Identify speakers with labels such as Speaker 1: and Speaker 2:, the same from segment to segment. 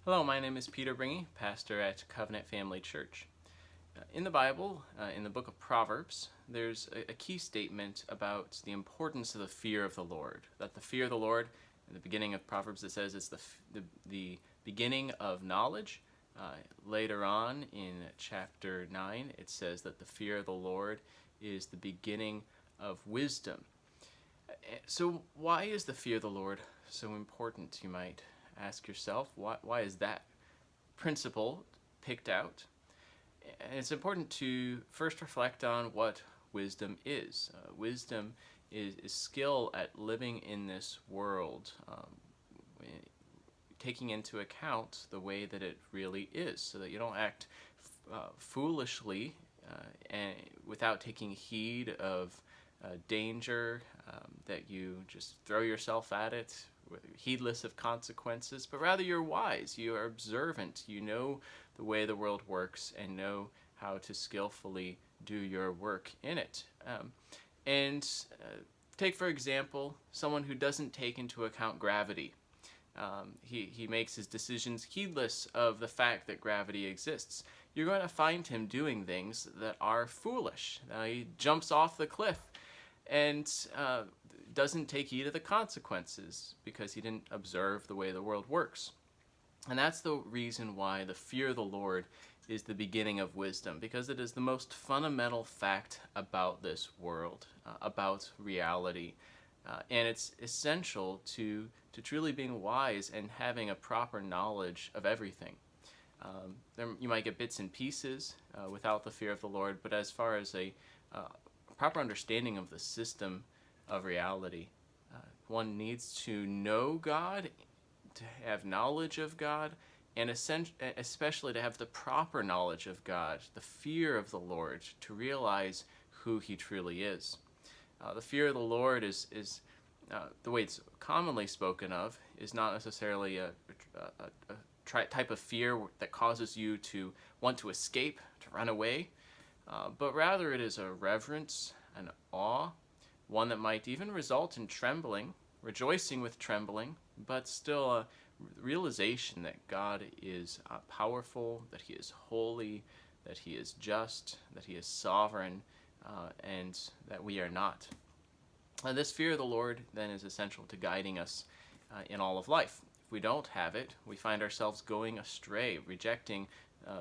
Speaker 1: Hello, my name is Peter Bringy, pastor at Covenant Family Church. In the Bible, in the book of Proverbs, there's a key statement about the importance of the fear of the Lord. That the fear of the Lord, in the beginning of Proverbs, it says it's the beginning of knowledge. Later on in chapter 9, it says that the fear of the Lord is the beginning of wisdom. So why is the fear of the Lord so important, you might ask yourself? Why is that principle picked out? And it's important to first reflect on what wisdom is. Wisdom is skill at living in this world, taking into account the way that it really is, so that you don't act foolishly and without taking heed of danger, that you just throw yourself at it, heedless of consequences, but rather you're wise, you are observant, you know the way the world works and know how to skillfully do your work in it. Take, for example, someone who doesn't take into account gravity. He makes his decisions heedless of the fact that gravity exists. You're going to find him doing things that are foolish. He jumps off the cliff and doesn't take heed of the consequences because he didn't observe the way the world works. And that's the reason why the fear of the Lord is the beginning of wisdom, because it is the most fundamental fact about this world, about reality. And it's essential to truly being wise and having a proper knowledge of everything. You might get bits and pieces without the fear of the Lord, but as far as a proper understanding of the system of reality, one needs to know God, to have knowledge of God, and especially to have the proper knowledge of God, the fear of the Lord, to realize who He truly is. The fear of the Lord is the way it's commonly spoken of, is not necessarily a type of fear that causes you to want to escape, to run away, but rather it is a reverence, an awe, one that might even result in trembling, rejoicing with trembling, but still a realization that God is powerful, that He is holy, that He is just, that He is sovereign, and that we are not. And this fear of the Lord then is essential to guiding us in all of life. If we don't have it, we find ourselves going astray, rejecting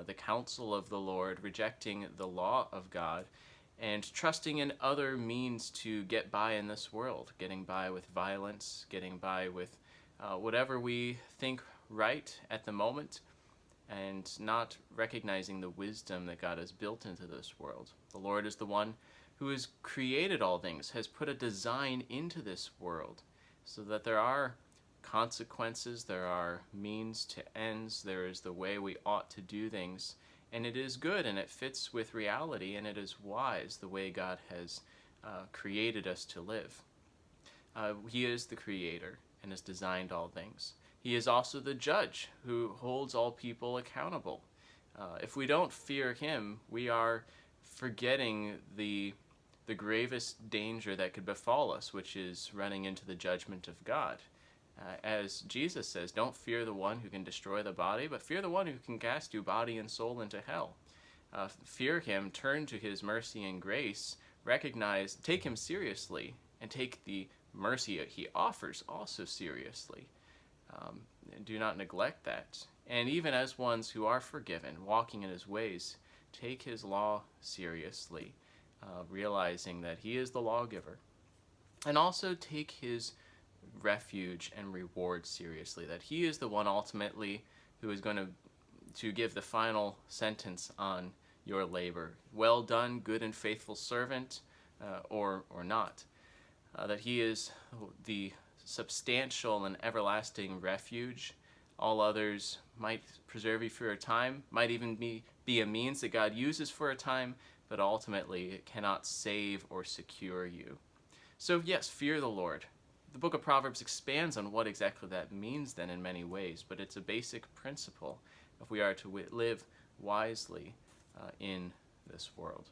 Speaker 1: the counsel of the Lord, rejecting the law of God, and trusting in other means to get by in this world, getting by with violence, getting by with whatever we think right at the moment, and not recognizing the wisdom that God has built into this world. The Lord is the one who has created all things, has put a design into this world, so that there are consequences, there are means to ends, there is the way we ought to do things, and it is good and it fits with reality, and it is wise the way God has created us to live. He is the creator and has designed all things. He is also the judge who holds all people accountable. If we don't fear Him, we are forgetting the gravest danger that could befall us, which is running into the judgment of God. As Jesus says, don't fear the one who can destroy the body, but fear the one who can cast you body and soul into hell. Fear Him, turn to His mercy and grace, take Him seriously, and take the mercy He offers also seriously. Do not neglect that. And even as ones who are forgiven, walking in His ways, take His law seriously, realizing that He is the lawgiver. And also take His refuge and reward seriously, that He is the one ultimately who is going to give the final sentence on your labor. Well done, good and faithful servant, or not. That He is the substantial and everlasting refuge. All others might preserve you for a time, might even be a means that God uses for a time, but ultimately it cannot save or secure you. So yes, fear the Lord. The book of Proverbs expands on what exactly that means then in many ways, but it's a basic principle if we are to live wisely in this world.